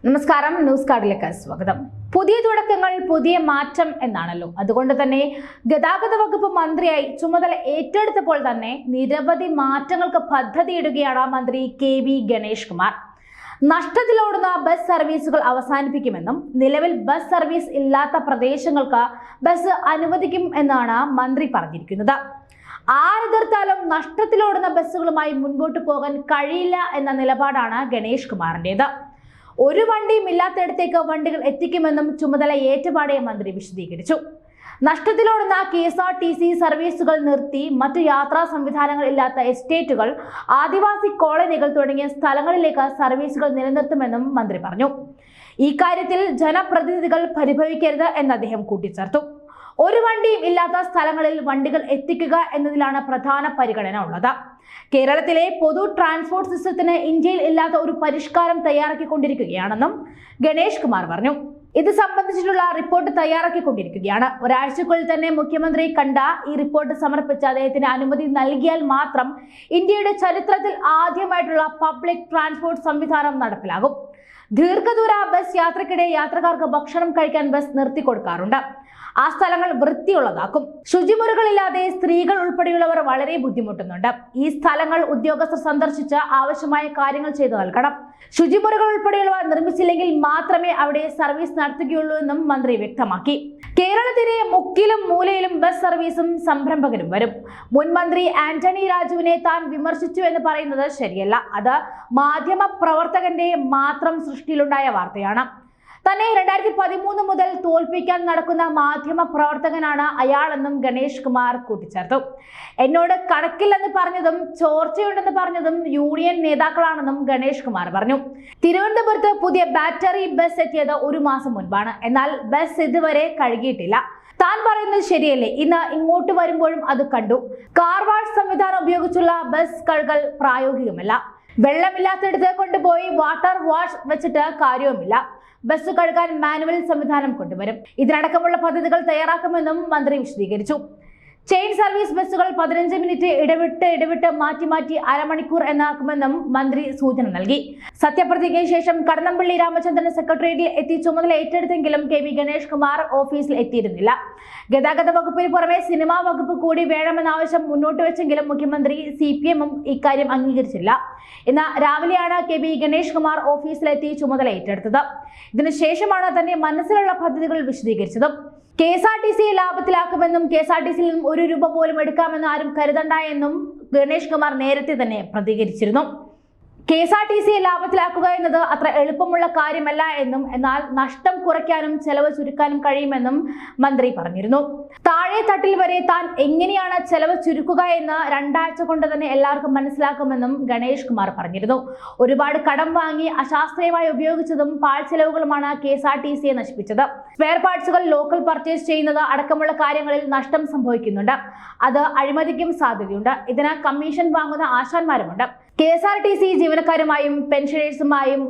നമസ്കാരം, ന്യൂസ് കാർഡിലേക്ക് സ്വാഗതം. പുതിയ തുടക്കങ്ങൾ പുതിയ മാറ്റം എന്നാണല്ലോ. അതുകൊണ്ട് തന്നെ ഗതാഗത വകുപ്പ് മന്ത്രിയായി ചുമതല ഏറ്റെടുത്തപ്പോൾ തന്നെ നിരവധി മാറ്റങ്ങൾക്ക് പദ്ധതിയിടുകയാണ് മന്ത്രി കെ.വി. ഗണേഷ് കുമാർ. നഷ്ടത്തിലോടുന്ന ബസ് സർവീസുകൾ അവസാനിപ്പിക്കുമെന്നും നിലവിൽ ബസ് സർവീസ് ഇല്ലാത്ത പ്രദേശങ്ങൾക്ക് ബസ് അനുവദിക്കും എന്നാണ് മന്ത്രി പറഞ്ഞിരിക്കുന്നത്. ആരെതിർത്താലും നഷ്ടത്തിലോടുന്ന ബസ്സുകളുമായി മുൻപോട്ട് പോകാൻ കഴിയില്ല എന്ന നിലപാടാണ് ഗണേഷ് കുമാറിന്റേത്. ഒരു വണ്ടിയും ഇല്ലാത്തയിടത്തേക്ക് വണ്ടികൾ എത്തിക്കുമെന്നും ചുമതല ഏറ്റുപാടിയ മന്ത്രി വിശദീകരിച്ചു. നഷ്ടത്തിലോടുന്ന KSRTC സർവീസുകൾ നിർത്തി മറ്റു യാത്രാ സംവിധാനങ്ങൾ ഇല്ലാത്ത എസ്റ്റേറ്റുകൾ, ആദിവാസി കോളനികൾ തുടങ്ങിയ സ്ഥലങ്ങളിലേക്ക് സർവീസുകൾ നിലനിർത്തുമെന്നും മന്ത്രി പറഞ്ഞു. ഈ കാര്യത്തിൽ ജനപ്രതിനിധികൾ പരിഭവിക്കരുത് എന്ന് അദ്ദേഹം കൂട്ടിച്ചേർത്തു. ഒരു വണ്ടിയും ഇല്ലാത്ത സ്ഥലങ്ങളിൽ വണ്ടികൾ എത്തിക്കുക എന്നതിലാണ് പ്രധാന പരിഗണന ഉള്ളത്. കേരളത്തിലെ പൊതു ട്രാൻസ്പോർട്ട് സിസ്റ്റത്തിന് ഇന്ത്യയിൽ ഇല്ലാത്ത ഒരു പരിഷ്കാരം തയ്യാറാക്കിക്കൊണ്ടിരിക്കുകയാണെന്നും ഗണേഷ് കുമാർ പറഞ്ഞു. ഇത് സംബന്ധിച്ചിട്ടുള്ള റിപ്പോർട്ട് തയ്യാറാക്കിക്കൊണ്ടിരിക്കുകയാണ്. ഒരാഴ്ചക്കുള്ളിൽ തന്നെ മുഖ്യമന്ത്രി കണ്ട ഈ റിപ്പോർട്ട് സമർപ്പിച്ച് അദ്ദേഹത്തിന് അനുമതി നൽകിയാൽ മാത്രം ഇന്ത്യയുടെ ചരിത്രത്തിൽ ആദ്യമായിട്ടുള്ള പബ്ലിക് ട്രാൻസ്പോർട്ട് സംവിധാനം നടപ്പിലാകും. ദീർഘദൂര ബസ് യാത്രക്കിടെ യാത്രക്കാർക്ക് ഭക്ഷണം കഴിക്കാൻ ബസ് നിർത്തിക്കൊടുക്കാറുണ്ട്. ആ സ്ഥലങ്ങൾ വൃത്തിയുള്ളതാക്കും. ശുചിമുറികളില്ലാതെ സ്ത്രീകൾ ഉൾപ്പെടെയുള്ളവർ വളരെ ബുദ്ധിമുട്ടുന്നുണ്ട്. ഈ സ്ഥലങ്ങൾ ഉദ്യോഗസ്ഥർ സന്ദർശിച്ച് ആവശ്യമായ കാര്യങ്ങൾ ചെയ്തു നൽകണം. ശുചിമുറികൾ ഉൾപ്പെടെയുള്ളവ നിർമ്മിച്ചില്ലെങ്കിൽ മാത്രമേ അവിടെ സർവീസ് നടത്തുകയുള്ളൂ എന്നും മന്ത്രി വ്യക്തമാക്കി. കേരളത്തിലെ മുക്കിലും മൂലയിലും ബസ് സർവീസും സംരംഭകരും വരും. മുൻ മന്ത്രി ആന്റണി രാജുവിനെ താൻ വിമർശിച്ചു എന്ന് പറയുന്നത് ശരിയല്ല. അത് മാധ്യമ പ്രവർത്തകന്റെ മാത്രം സൃഷ്ടിയിലുണ്ടായ വാർത്തയാണ്. തന്നെ 2013 മുതൽ തോൽപ്പിക്കാൻ നടക്കുന്ന മാധ്യമ പ്രവർത്തകനാണ് അയാളെന്നും ഗണേഷ് കുമാർ കൂട്ടിച്ചേർത്തു. എന്നോട് കണക്കില്ലെന്ന് പറഞ്ഞതും ചോർച്ചയുണ്ടെന്ന് പറഞ്ഞതും യൂണിയൻ നേതാക്കളാണെന്നും ഗണേഷ് കുമാർ പറഞ്ഞു. തിരുവനന്തപുരത്ത് പുതിയ ബാറ്ററി ബസ് എത്തിയത് 1 മാസം മുൻപാണ്. എന്നാൽ ബസ് ഇതുവരെ കഴുകിയിട്ടില്ല. താൻ പറയുന്നത് ശരിയല്ലേ? ഇന്ന് ഇങ്ങോട്ട് വരുമ്പോഴും അത് കണ്ടു. കാർ വാഷ് സംവിധാനം ഉപയോഗിച്ചുള്ള ബസ് കഴുകൽ പ്രായോഗികമല്ല. വെള്ളമില്ലാത്തിടത്ത് കൊണ്ടുപോയി വാട്ടർ വാഷ് വെച്ചിട്ട് കാര്യവുമില്ല. ബസ് കഴുകാൻ മാനുവൽ സംവിധാനം കൊണ്ടുവരും. ഇതിനടക്കമുള്ള പദ്ധതികൾ തയ്യാറാക്കുമെന്നും മന്ത്രി വിശദീകരിച്ചു. ചെയിൻ സർവീസ് ബസ്സുകൾ 15 മിനിറ്റ് ഇടവിട്ട് മാറ്റി അരമണിക്കൂർ എന്നാക്കുമെന്നും മന്ത്രി സൂചന നൽകി. സത്യപ്രതിജ്ഞയ്ക്ക് ശേഷം കടന്നപ്പള്ളി രാമചന്ദ്രൻ സെക്രട്ടേറിയറ്റിൽ എത്തി ചുമതല ഏറ്റെടുത്തെങ്കിലും കെ.വി. ഗണേഷ് കുമാർ ഓഫീസിൽ എത്തിയിരുന്നില്ല. ഗതാഗത വകുപ്പിന് പുറമെ സിനിമാ വകുപ്പ് കൂടി വേണമെന്ന ആവശ്യം മുന്നോട്ട് വെച്ചെങ്കിലും മുഖ്യമന്ത്രി CPM ഇക്കാര്യം അംഗീകരിച്ചില്ല. ഇന്ന് രാവിലെയാണ് കെ.വി. ഗണേഷ് കുമാർ ഓഫീസിലെത്തി ചുമതല ഏറ്റെടുത്തത്. ഇതിനുശേഷമാണ് തന്റെ മനസ്സിലുള്ള പദ്ധതികൾ വിശദീകരിച്ചത്. KSRTC ലാഭത്തിലാക്കുമെന്നും KSRTCയിൽ നിന്നും 1 രൂപ പോലും എടുക്കാമെന്ന് ആരും കരുതണ്ട എന്നും ഗണേഷ് കുമാർ നേരത്തെ തന്നെ പ്രതികരിച്ചിരുന്നു. KSRTC ലാഭത്തിലാക്കുക എന്നത് അത്ര എളുപ്പമുള്ള കാര്യമല്ല എന്നും എന്നാൽ നഷ്ടം കുറയ്ക്കാനും ചെലവ് ചുരുക്കാനും കഴിയുമെന്നും മന്ത്രി പറഞ്ഞിരുന്നു. താഴെ തട്ടിൽ വരെ താൻ എങ്ങനെയാണ് ചെലവ് ചുരുക്കുക എന്ന് 2 ആഴ്ച കൊണ്ട് തന്നെ എല്ലാവർക്കും മനസ്സിലാക്കുമെന്നും ഗണേഷ് കുമാർ പറഞ്ഞിരുന്നു. ഒരുപാട് കടം വാങ്ങി അശാസ്ത്രീയമായി ഉപയോഗിച്ചതും പാഴ്ചെലവുകളുമാണ് KSRTCയെ നശിപ്പിച്ചത്. സ്പെയർ പാർട്സുകൾ ലോക്കൽ പർച്ചേസ് ചെയ്യുന്നത് അടക്കമുള്ള കാര്യങ്ങളിൽ നഷ്ടം സംഭവിക്കുന്നുണ്ട്. അത് അഴിമതിക്കും സാധ്യതയുണ്ട്. ഇതിന് കമ്മീഷൻ വാങ്ങുന്ന ആശാന്മാരുമുണ്ട്. KSRTC ജീവനക്കാരുമായും പെൻഷനേഴ്സുമായും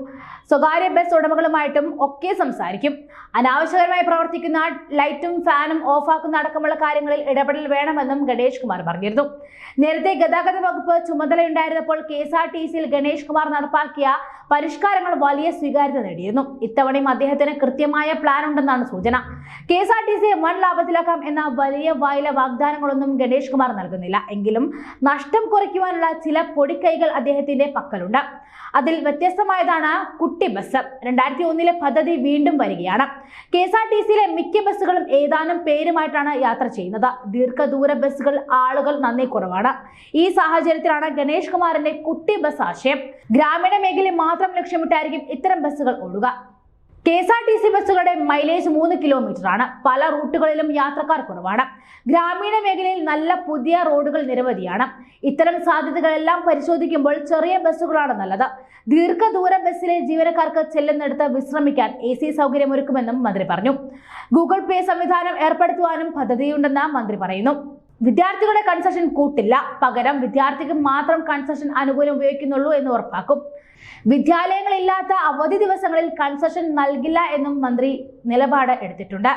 സ്വകാര്യ ബസ് ഉടമകളുമായിട്ടും ഒക്കെ സംസാരിക്കും. അനാവശ്യകരമായി പ്രവർത്തിക്കുന്ന ലൈറ്റും ഫാനും ഓഫാക്കുന്ന അടക്കമുള്ള കാര്യങ്ങളിൽ ഇടപെടൽ വേണമെന്നും ഗണേഷ് കുമാർ പറഞ്ഞിരുന്നു. നേരത്തെ ഗതാഗത വകുപ്പ് ചുമതലയുണ്ടായിരുന്നപ്പോൾ KSRTCയിൽ ഗണേഷ് കുമാർ നടപ്പാക്കിയ പരിഷ്കാരങ്ങൾ വലിയ സ്വീകാര്യത നേടിയിരുന്നു. ഇത്തവണയും അദ്ദേഹത്തിന് കൃത്യമായ പ്ലാൻ ഉണ്ടെന്നാണ് സൂചന. KSRTC വൻ ലാഭത്തിലാക്കാം എന്ന വലിയ വാഗ്ദാനങ്ങളൊന്നും ഗണേഷ് കുമാർ നൽകുന്നില്ല. എങ്കിലും നഷ്ടം കുറയ്ക്കുവാനുള്ള ചില പൊടിക്കൈകൾ അദ്ദേഹത്തിന്റെ പക്കലുണ്ട്. അതിൽ വ്യത്യസ്തമായതാണ് കുട്ടി ബസ്. 2001 പദ്ധതി വീണ്ടും വരികയാണ്. KSRTCയിലെ മിക്ക ബസ്സുകളും ഏതാനും പേരുമായിട്ടാണ് യാത്ര ചെയ്യുന്നത്. ദീർഘദൂര ബസ്സുകൾ ആളുകൾ നന്നേ കുറവാണ്. ഈ സാഹചര്യത്തിലാണ് ഗണേഷ് കുമാറിന്റെ കുട്ടി ബസ് ആശയം. ഗ്രാമീണ മേഖലയെ മാത്രം ലക്ഷ്യമിട്ടായിരിക്കും ഇത്തരം ബസ്സുകൾ ഓടുക. KSRTC ബസ്സുകളുടെ മൈലേജ് 3 കിലോമീറ്ററാണ്. പല റൂട്ടുകളിലും യാത്രക്കാർ കുറവാണ്. ഗ്രാമീണ മേഖലയിൽ നല്ല പുതിയ റോഡുകൾ നിരവധിയാണ്. ഇത്തരം സാധ്യതകളെല്ലാം പരിശോധിക്കുമ്പോൾ ചെറിയ ബസ്സുകളാണ് നല്ലത്. ദീർഘദൂര ബസ്സിലെ ജീവനക്കാർക്ക് ചെല്ലുന്നിടത്ത് വിശ്രമിക്കാൻ AC സൗകര്യമൊരുക്കുമെന്നും മന്ത്രി പറഞ്ഞു. ഗൂഗിൾ പേ സംവിധാനം ഏർപ്പെടുത്തുവാനും പദ്ധതിയുണ്ടെന്ന് മന്ത്രി പറയുന്നു. വിദ്യാർത്ഥികളുടെ കൺസെഷൻ കൂട്ടില്ല. പകരം വിദ്യാർത്ഥിക്ക് മാത്രം കൺസെഷൻ ആനുകൂല്യം ഉപയോഗിക്കുന്നുള്ളൂ എന്ന് ഉറപ്പാക്കും. വിദ്യാലയങ്ങളില്ലാത്ത അവധി ദിവസങ്ങളിൽ കൺസെഷൻ നൽകില്ല എന്നും മന്ത്രി നിലപാട് എടുത്തിട്ടുണ്ട്.